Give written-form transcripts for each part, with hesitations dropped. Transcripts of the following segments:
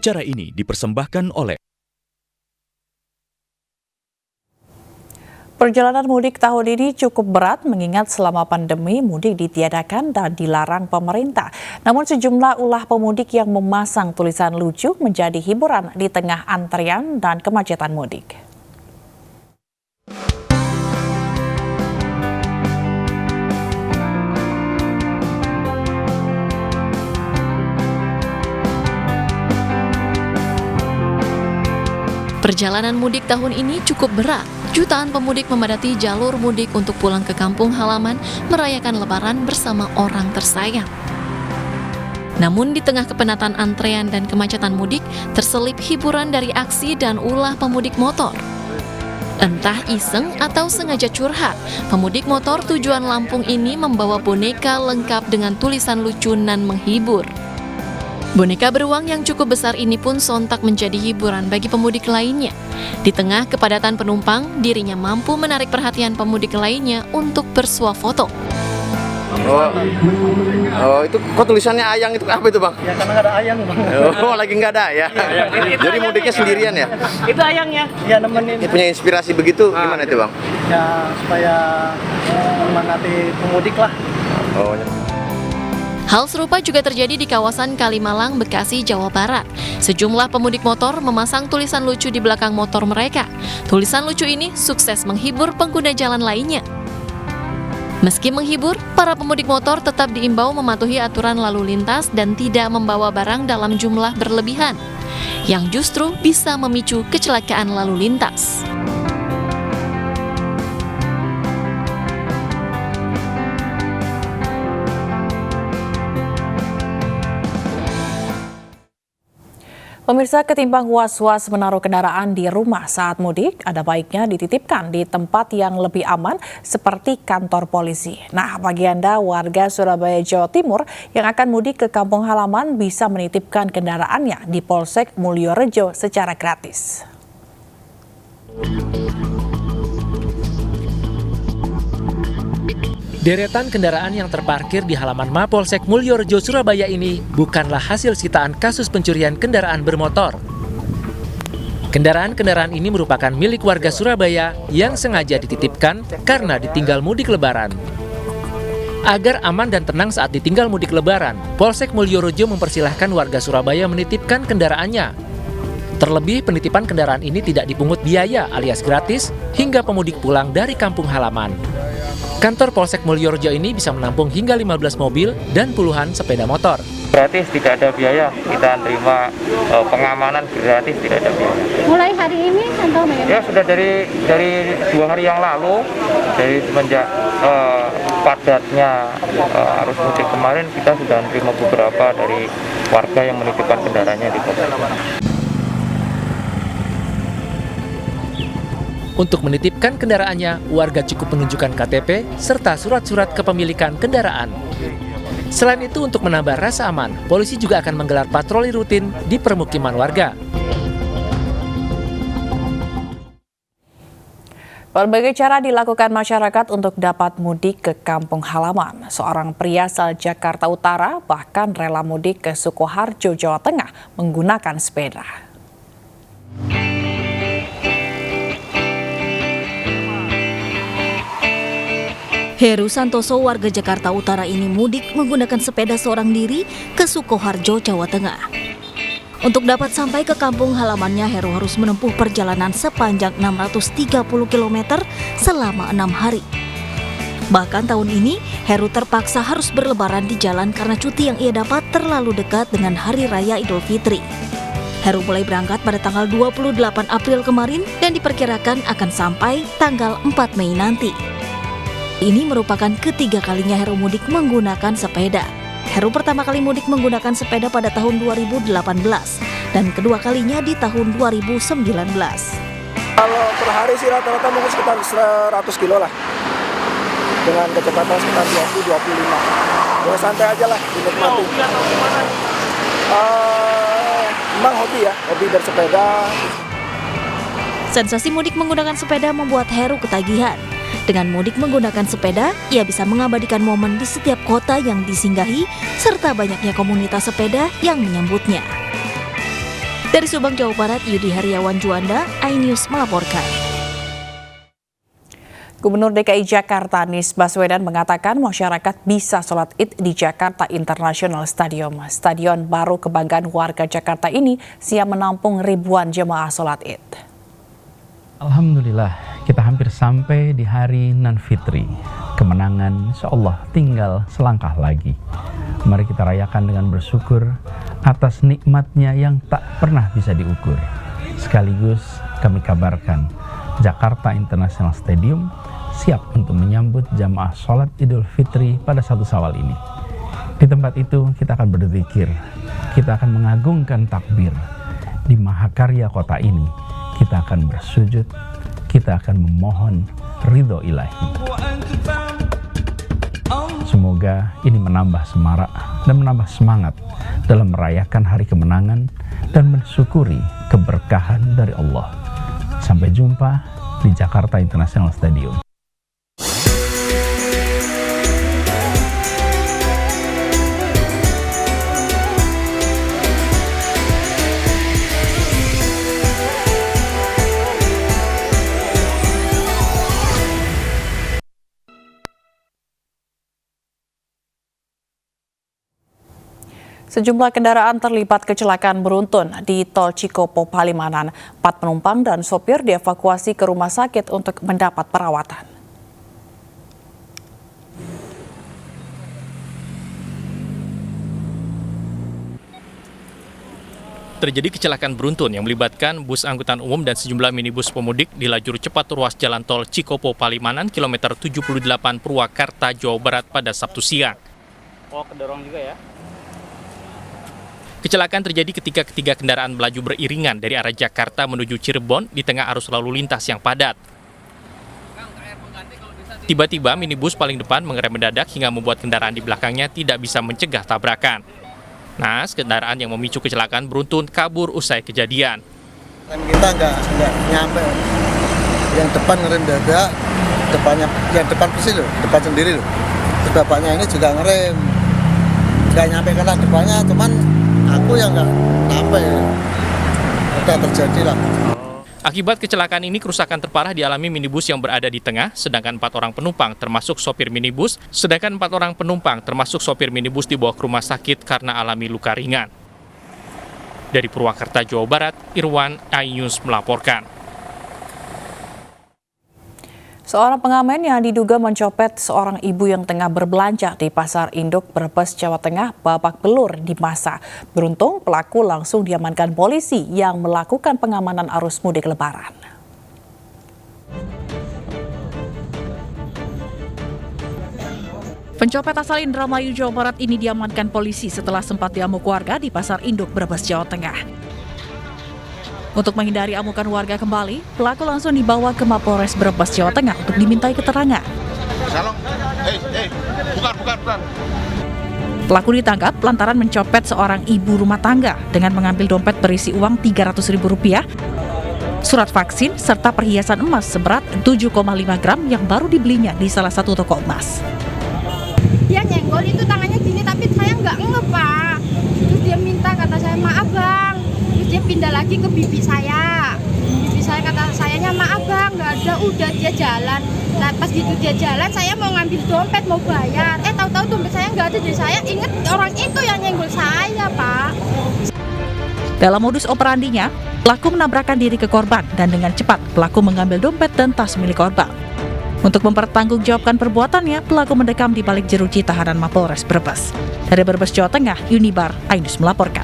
Acara ini dipersembahkan oleh Perjalanan mudik tahun ini cukup berat mengingat selama pandemi mudik ditiadakan dan dilarang pemerintah. Namun sejumlah ulah pemudik yang memasang tulisan lucu menjadi hiburan di tengah antrean dan kemacetan mudik. Perjalanan mudik tahun ini cukup berat. Jutaan pemudik memadati jalur mudik untuk pulang ke kampung halaman merayakan Lebaran bersama orang tersayang. Namun di tengah kepenatan antrean dan kemacetan mudik, terselip hiburan dari aksi dan ulah pemudik motor. Entah iseng atau sengaja curhat, pemudik motor tujuan Lampung ini membawa boneka lengkap dengan tulisan lucu dan menghibur. Boneka beruang yang cukup besar ini pun sontak menjadi hiburan bagi pemudik lainnya. Di tengah kepadatan penumpang, dirinya mampu menarik perhatian pemudik lainnya untuk bersuah foto. Oh, itu kok tulisannya ayang itu apa itu, Bang? Ya karena nggak ada ayang, Bang. Oh, lagi nggak ada ya? Jadi mudiknya sendirian ya? Itu ayangnya, ya nemenin. Ini punya inspirasi begitu, gimana itu, Bang? Ya supaya menyemangati pemudik lah. Oh, ya. Hal serupa juga terjadi di kawasan Kalimalang, Bekasi, Jawa Barat. Sejumlah pemudik motor memasang tulisan lucu di belakang motor mereka. Tulisan lucu ini sukses menghibur pengguna jalan lainnya. Meski menghibur, para pemudik motor tetap diimbau mematuhi aturan lalu lintas dan tidak membawa barang dalam jumlah berlebihan, yang justru bisa memicu kecelakaan lalu lintas. Pemirsa, ketimbang was-was menaruh kendaraan di rumah saat mudik, ada baiknya dititipkan di tempat yang lebih aman seperti kantor polisi. Nah, bagi Anda warga Surabaya, Jawa Timur yang akan mudik ke kampung halaman bisa menitipkan kendaraannya di Polsek Mulyorejo secara gratis. Deretan kendaraan yang terparkir di halaman Mapolsek Mulyorejo, Surabaya ini bukanlah hasil sitaan kasus pencurian kendaraan bermotor. Kendaraan-kendaraan ini merupakan milik warga Surabaya yang sengaja dititipkan karena ditinggal mudik Lebaran. Agar aman dan tenang saat ditinggal mudik Lebaran, Polsek Mulyorejo mempersilahkan warga Surabaya menitipkan kendaraannya. Terlebih, penitipan kendaraan ini tidak dipungut biaya alias gratis hingga pemudik pulang dari kampung halaman. Kantor Polsek Mulyorejo ini bisa menampung hingga 15 mobil dan puluhan sepeda motor. Gratis, tidak ada biaya. Kita terima pengamanan gratis, tidak ada biaya. Mulai hari ini atau bagaimana? Ya sudah dari 2 hari yang lalu, dari semenjak padatnya arus mudik kemarin, kita sudah menerima beberapa dari warga yang menitipkan kendaraannya di Polsek. Untuk menitipkan kendaraannya, warga cukup menunjukkan KTP serta surat-surat kepemilikan kendaraan. Selain itu, untuk menambah rasa aman, polisi juga akan menggelar patroli rutin di permukiman warga. Berbagai cara dilakukan masyarakat untuk dapat mudik ke kampung halaman. Seorang pria asal Jakarta Utara bahkan rela mudik ke Sukoharjo, Jawa Tengah menggunakan sepeda. Heru Santoso, warga Jakarta Utara ini mudik menggunakan sepeda seorang diri ke Sukoharjo, Jawa Tengah. Untuk dapat sampai ke kampung halamannya, Heru harus menempuh perjalanan sepanjang 630 km selama 6 hari. Bahkan tahun ini, Heru terpaksa harus berlebaran di jalan karena cuti yang ia dapat terlalu dekat dengan Hari Raya Idul Fitri. Heru mulai berangkat pada tanggal 28 April kemarin dan diperkirakan akan sampai tanggal 4 Mei nanti. Ini merupakan ketiga kalinya Heru mudik menggunakan sepeda. Heru pertama kali mudik menggunakan sepeda pada tahun 2018 dan kedua kalinya di tahun 2019. Kalau per hari sih rata-rata mungkin sekitar 100 kilo lah. Dengan kecepatan sekitar 20-25. Ya santai aja lah, dinikmati. Memang hobi bersepeda. Sensasi mudik menggunakan sepeda membuat Heru ketagihan. Dengan mudik menggunakan sepeda, ia bisa mengabadikan momen di setiap kota yang disinggahi, serta banyaknya komunitas sepeda yang menyambutnya. Dari Subang, Jawa Barat, Yudi Hariawan Juanda, iNews melaporkan. Gubernur DKI Jakarta Anies Baswedan mengatakan masyarakat bisa sholat Id di Jakarta International Stadium. Stadion baru kebanggaan warga Jakarta ini siap menampung ribuan jemaah sholat Id. Alhamdulillah, kita hampir sampai di hari Nan Fitri. Kemenangan insya Allah tinggal selangkah lagi. Mari kita rayakan dengan bersyukur atas nikmatnya yang tak pernah bisa diukur. Sekaligus kami kabarkan, Jakarta International Stadium siap untuk menyambut jamaah sholat Idul Fitri pada 1 Syawal ini. Di tempat itu kita akan berzikir, kita akan mengagungkan takbir. Di mahakarya kota ini kita akan bersujud, kita akan memohon ridho ilahi. Semoga ini menambah semarak dan menambah semangat dalam merayakan hari kemenangan dan mensyukuri keberkahan dari Allah. Sampai jumpa di Jakarta International Stadium. Sejumlah kendaraan terlibat kecelakaan beruntun di Tol Cikopo Palimanan. 4 penumpang dan sopir dievakuasi ke rumah sakit untuk mendapat perawatan. Terjadi kecelakaan beruntun yang melibatkan bus angkutan umum dan sejumlah minibus pemudik di lajur cepat ruas Jalan Tol Cikopo Palimanan, kilometer 78 Purwakarta, Jawa Barat pada Sabtu siang. Oh, kedorong juga ya? Kecelakaan terjadi ketika ketiga kendaraan melaju beriringan dari arah Jakarta menuju Cirebon di tengah arus lalu lintas yang padat. Tiba-tiba minibus paling depan mengerem mendadak hingga membuat kendaraan di belakangnya tidak bisa mencegah tabrakan. Nah, kendaraan yang memicu kecelakaan beruntun kabur usai kejadian. Kita nggak nyampe, yang depan ngerem dadak, depannya yang depan persis loh, depan sendiri loh. Terus bapaknya ini juga ngerem, nggak nyampe kena depannya, cuman aku yang nggak nyampe, udah terjadi lah. Akibat kecelakaan ini kerusakan terparah dialami minibus yang berada di tengah, sedangkan 4 orang penumpang termasuk sopir minibus dibawa ke rumah sakit karena alami luka ringan. Dari Purwakarta, Jawa Barat, Irwan, iNews melaporkan. Seorang pengamen yang diduga mencopet seorang ibu yang tengah berbelanja di Pasar Induk, Brebes, Jawa Tengah babak belur di massa. Beruntung pelaku langsung diamankan polisi yang melakukan pengamanan arus mudik Lebaran. Pencopet asal Indramayu, Jawa Barat ini diamankan polisi setelah sempat diamuk warga di Pasar Induk, Brebes, Jawa Tengah. Untuk menghindari amukan warga kembali, pelaku langsung dibawa ke Mapolres Brebes, Jawa Tengah untuk dimintai keterangan. Bukan. Pelaku ditangkap lantaran mencopet seorang ibu rumah tangga dengan mengambil dompet berisi uang Rp300.000, surat vaksin, serta perhiasan emas seberat 7,5 gram yang baru dibelinya di salah satu toko emas. Dia nyenggol itu tangannya gini, tapi saya nggak ngeh, Pak. Terus dia minta, kata saya, maaf bang. Terus dia pindah lagi ke bibi saya. Bibi saya kata sayanya, maaf bang, nggak ada, udah dia jalan. Nah pas gitu dia jalan, saya mau ngambil dompet, mau bayar. Tahu-tahu dompet saya nggak ada, jadi saya inget orang itu yang nyenggol saya, Pak. Dalam modus operandinya, pelaku menabrakkan diri ke korban dan dengan cepat pelaku mengambil dompet dan tas milik korban. Untuk mempertanggungjawabkan perbuatannya, pelaku mendekam di balik jeruji tahanan Mapolres Brebes. Dari Brebes, Jawa Tengah, Unibar, iNews melaporkan.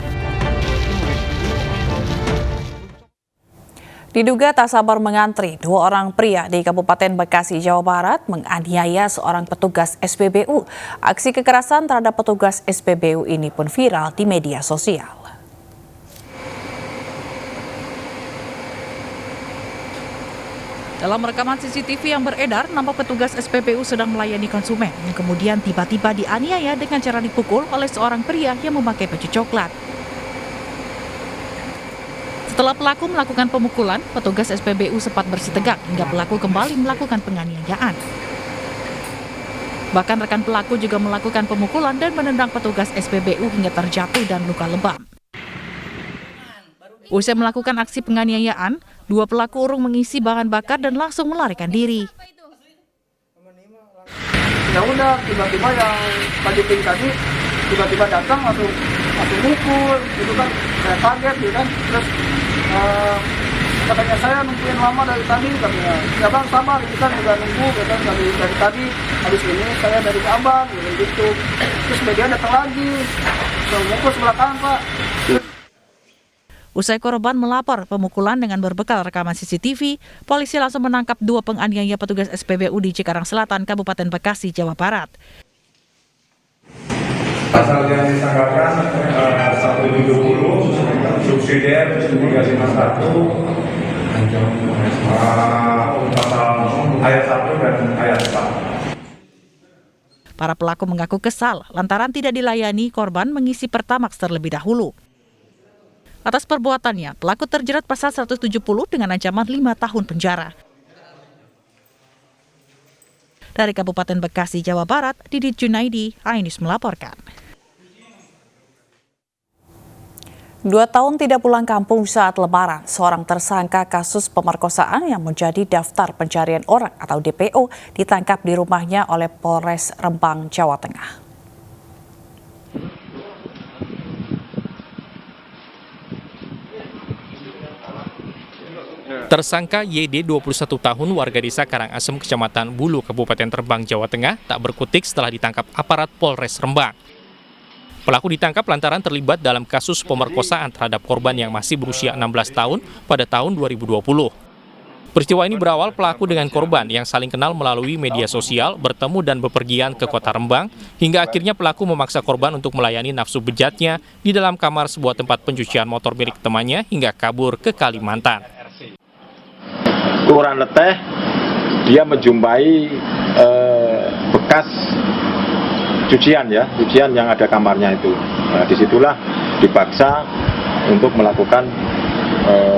Diduga tak sabar mengantri, 2 orang pria di Kabupaten Bekasi, Jawa Barat menganiaya seorang petugas SPBU. Aksi kekerasan terhadap petugas SPBU ini pun viral di media sosial. Dalam rekaman CCTV yang beredar, nampak petugas SPBU sedang melayani konsumen yang kemudian tiba-tiba dianiaya dengan cara dipukul oleh seorang pria yang memakai baju coklat. Setelah pelaku melakukan pemukulan, petugas SPBU sempat bersih tegak hingga pelaku kembali melakukan penganiayaan. Bahkan rekan pelaku juga melakukan pemukulan dan menendang petugas SPBU hingga terjatuh dan luka lebam. Usai melakukan aksi penganiayaan, dua pelaku urung mengisi bahan bakar dan langsung melarikan diri. Ya udah, tiba-tiba yang pagi tadi tiba-tiba datang atau mukul, gitu kan, saya kaget gitu kan, terus katanya saya nungguin lama dari tadi, katanya, ya bang sabar, gitu kan, udah nunggu, gitu kan, dari tadi, habis ini saya dari abang, gitu, terus media datang lagi, mukul sebelah kanan pak. Usai korban melapor pemukulan dengan berbekal rekaman CCTV, polisi langsung menangkap dua penganiaya petugas SPBU di Cikarang Selatan, Kabupaten Bekasi, Jawa Barat. Pasal yang disangkakan 170 subsidiar 351 pasal ayat 1 dan ayat 4. Para pelaku mengaku kesal lantaran tidak dilayani korban mengisi Pertamax terlebih dahulu. Atas perbuatannya, pelaku terjerat pasal 170 dengan ancaman 5 tahun penjara. Dari Kabupaten Bekasi, Jawa Barat, Didit Junaidi, iNews melaporkan. 2 tahun tidak pulang kampung saat Lebaran, seorang tersangka kasus pemerkosaan yang menjadi daftar pencarian orang atau DPO ditangkap di rumahnya oleh Polres Rembang, Jawa Tengah. Tersangka YD 21 tahun warga desa Karangasem, Kecamatan Bulu, Kabupaten Rembang, Jawa Tengah tak berkutik setelah ditangkap aparat Polres Rembang. Pelaku ditangkap lantaran terlibat dalam kasus pemerkosaan terhadap korban yang masih berusia 16 tahun pada tahun 2020. Peristiwa ini berawal pelaku dengan korban yang saling kenal melalui media sosial, bertemu dan bepergian ke kota Rembang, hingga akhirnya pelaku memaksa korban untuk melayani nafsu bejatnya di dalam kamar sebuah tempat pencucian motor milik temannya hingga kabur ke Kalimantan. Kelurahan Leteh, dia menjumpai bekas cucian yang ada kamarnya itu. Nah, disitulah dipaksa untuk melakukan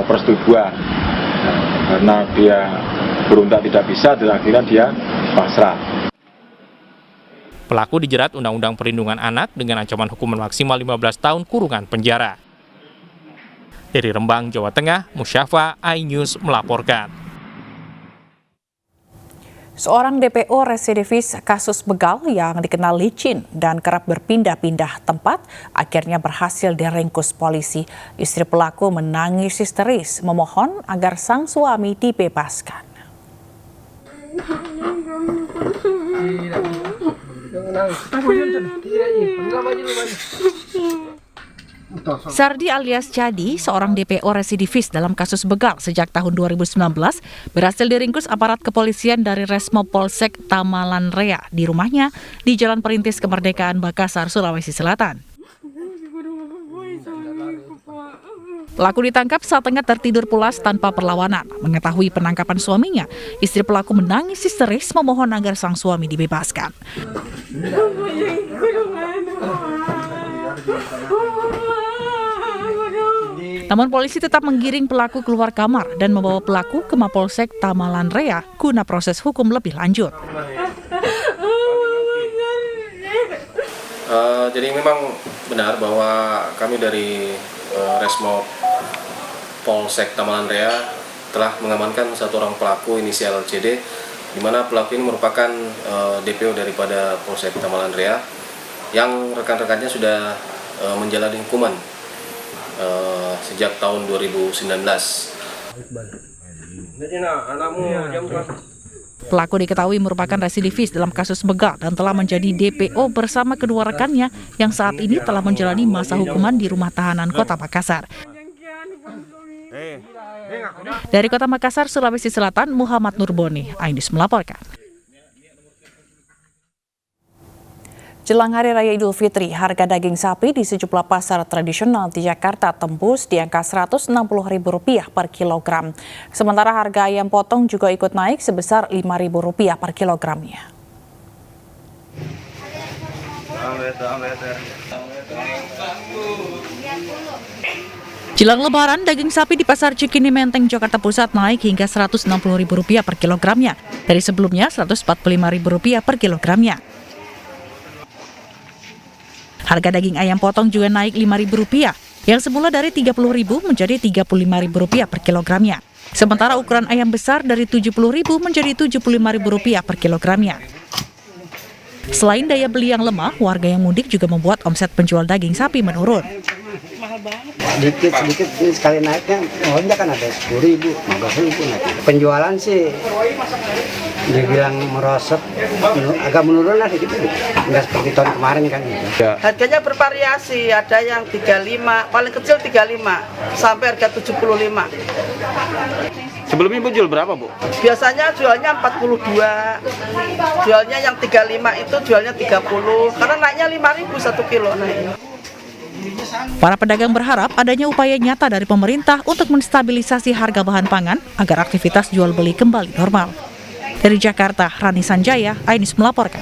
persetubuhan. Karena dia berontak tidak bisa, dan akhirnya dia pasrah. Pelaku dijerat Undang-Undang Perlindungan Anak dengan ancaman hukuman maksimal 15 tahun kurungan penjara. Dari Rembang, Jawa Tengah, Musyafa, iNews melaporkan. Seorang DPO residivis kasus begal yang dikenal licin dan kerap berpindah-pindah tempat akhirnya berhasil diringkus polisi. Istri pelaku menangis histeris memohon agar sang suami dibebaskan. Sardi alias Cadi, seorang DPO residivis dalam kasus begal sejak tahun 2019, berhasil diringkus aparat kepolisian dari Resmo Polsek Tamalan Rea di rumahnya di Jalan Perintis Kemerdekaan, Makassar, Sulawesi Selatan. Pelaku ditangkap saat tengah tertidur pulas tanpa perlawanan. Mengetahui penangkapan suaminya, istri pelaku menangis histeris memohon agar sang suami dibebaskan. Namun polisi tetap menggiring pelaku keluar kamar dan membawa pelaku ke Mapolsek Tamalan Rea guna proses hukum lebih lanjut. Jadi memang benar bahwa kami dari Resmo Polsek Tamalan Rea telah mengamankan satu orang pelaku inisial CD, di mana pelaku ini merupakan DPO daripada Polsek Tamalan Rea yang rekan-rekannya sudah menjalani hukuman sejak tahun 2019. Pelaku diketahui merupakan residivis dalam kasus begal dan telah menjadi DPO bersama kedua rekannya yang saat ini telah menjalani masa hukuman di rumah tahanan Kota Makassar. Dari Kota Makassar, Sulawesi Selatan, Muhammad Nurboni, iNews melaporkan. Jelang Hari Raya Idul Fitri, harga daging sapi di sejumlah pasar tradisional di Jakarta tembus di angka Rp160.000 per kilogram. Sementara harga ayam potong juga ikut naik sebesar Rp5.000 per kilogramnya. Jelang Lebaran, daging sapi di Pasar Cikini Menteng, Jakarta Pusat naik hingga Rp160.000 per kilogramnya, dari sebelumnya Rp145.000 per kilogramnya. Harga daging ayam potong juga naik Rp5.000 yang semula dari Rp30.000 menjadi Rp35.000 per kilogramnya. Sementara ukuran ayam besar dari Rp70.000 menjadi Rp75.000 per kilogramnya. Selain daya beli yang lemah, warga yang mudik juga membuat omset penjual daging sapi menurun. Sedikit ini sekali naiknya, pokoknya kan ada 10.000, 15.000 naik. Penjualan sih dibilang merosot, agak menurun lah sedikit, nggak seperti tahun kemarin kan. Harganya bervariasi, ada yang 35, paling kecil 35, sampai harga 75. Sebelumnya Bu jual berapa Bu? Biasanya jualnya 42, jualnya yang 35 itu jualnya 30, karena naiknya 5.000 1 kilo naiknya. Para pedagang berharap adanya upaya nyata dari pemerintah untuk menstabilisasi harga bahan pangan agar aktivitas jual beli kembali normal. Dari Jakarta, Rani Sanjaya, iNews melaporkan.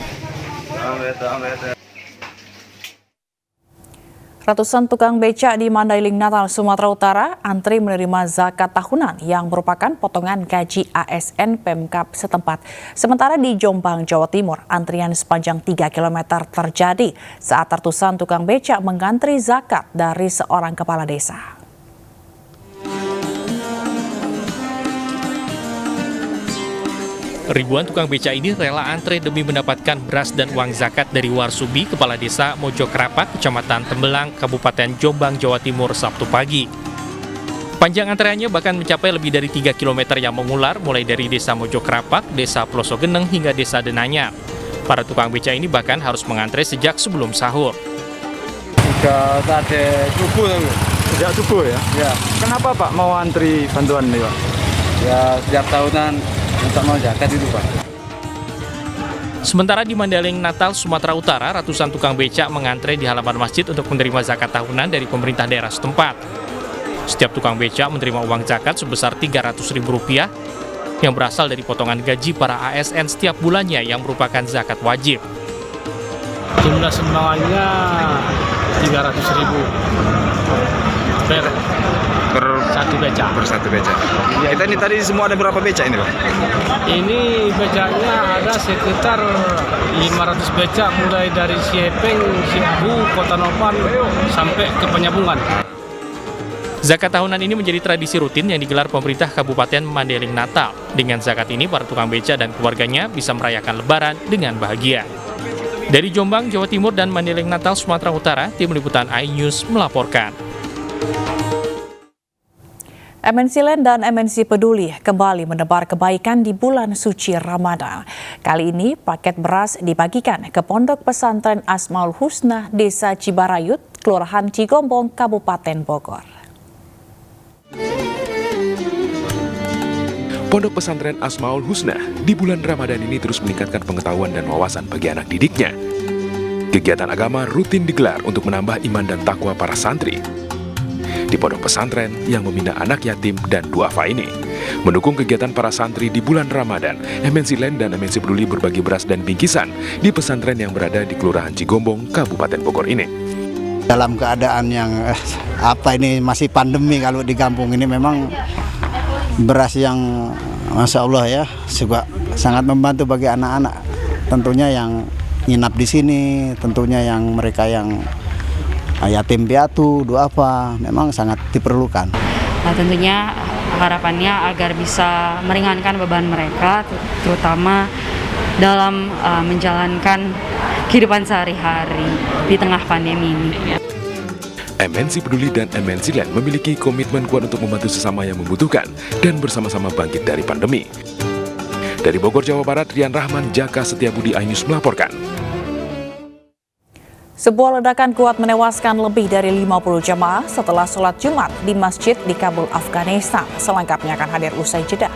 Ratusan tukang becak di Mandailing, Natal, Sumatera Utara antri menerima zakat tahunan yang merupakan potongan gaji ASN Pemkab setempat. Sementara di Jombang, Jawa Timur, antrian sepanjang 3 km terjadi saat ratusan tukang becak mengantri zakat dari seorang kepala desa. Ribuan tukang beca ini rela antre demi mendapatkan beras dan uang zakat dari Warsubi, Kepala Desa Mojokrapak, Kecamatan Tembelang, Kabupaten Jombang, Jawa Timur, Sabtu pagi. Panjang antreannya bahkan mencapai lebih dari 3 km yang mengular, mulai dari Desa Mojokrapak, Desa Plosogeneng, hingga Desa Denanyar. Para tukang beca ini bahkan harus mengantre sejak sebelum sahur. Sudah tadi subuh, sejak subuh ya? Ya. Kenapa Pak mau antri bantuan nih Pak? Ya setiap tahunan untuk mau zakat itu Pak. Sementara di Mandailing, Natal, Sumatera Utara, ratusan tukang becak mengantre di halaman masjid untuk menerima zakat tahunan dari pemerintah daerah setempat. Setiap tukang becak menerima uang zakat sebesar Rp300.000 yang berasal dari potongan gaji para ASN setiap bulannya yang merupakan zakat wajib. Jumlah sumbangannya Rp300.000 per satu becak. Per satu becak. Ya, ini tadi semua ada berapa becak ini Pak? Ini becaknya ada sekitar 500 becak mulai dari Siepeng, Siabu, Kota Nopan sampai ke Penyambungan. Zakat tahunan ini menjadi tradisi rutin yang digelar pemerintah Kabupaten Mandailing, Natal. Dengan zakat ini, para tukang becak dan keluarganya bisa merayakan Lebaran dengan bahagia. Dari Jombang, Jawa Timur, dan Mandailing, Natal, Sumatera Utara, tim liputan iNews melaporkan. MNC Land dan MNC Peduli kembali menebar kebaikan di bulan suci Ramadan. Kali ini paket beras dibagikan ke Pondok Pesantren Asmaul Husna, Desa Cibarayut, Kelurahan Cigombong, Kabupaten Bogor. Pondok Pesantren Asmaul Husna di bulan Ramadan ini terus meningkatkan pengetahuan dan wawasan bagi anak didiknya. Kegiatan agama rutin digelar untuk menambah iman dan takwa para santri. Di pondok pesantren yang membina anak yatim dan duafa ini. Mendukung kegiatan para santri di bulan Ramadan, MNC Land dan MNC Peduli berbagi beras dan bingkisan di pesantren yang berada di Kelurahan Cigombong, Kabupaten Bogor ini. Dalam keadaan yang ini masih pandemi, kalau di kampung ini memang beras yang Masya Allah ya, juga sangat membantu bagi anak-anak. Tentunya yang nginap di sini, tentunya yang mereka yang yatim piatu, duafa, memang sangat diperlukan. Nah, tentunya harapannya agar bisa meringankan beban mereka, terutama dalam menjalankan kehidupan sehari-hari di tengah pandemi ini. MNC Peduli dan MNC Land memiliki komitmen kuat untuk membantu sesama yang membutuhkan dan bersama-sama bangkit dari pandemi. Dari Bogor, Jawa Barat, Rian Rahman, Jaka Setiabudi, iNews melaporkan. Sebuah ledakan kuat menewaskan lebih dari 50 jemaah setelah sholat Jumat di masjid di Kabul, Afghanistan. Selengkapnya akan hadir usai jeda.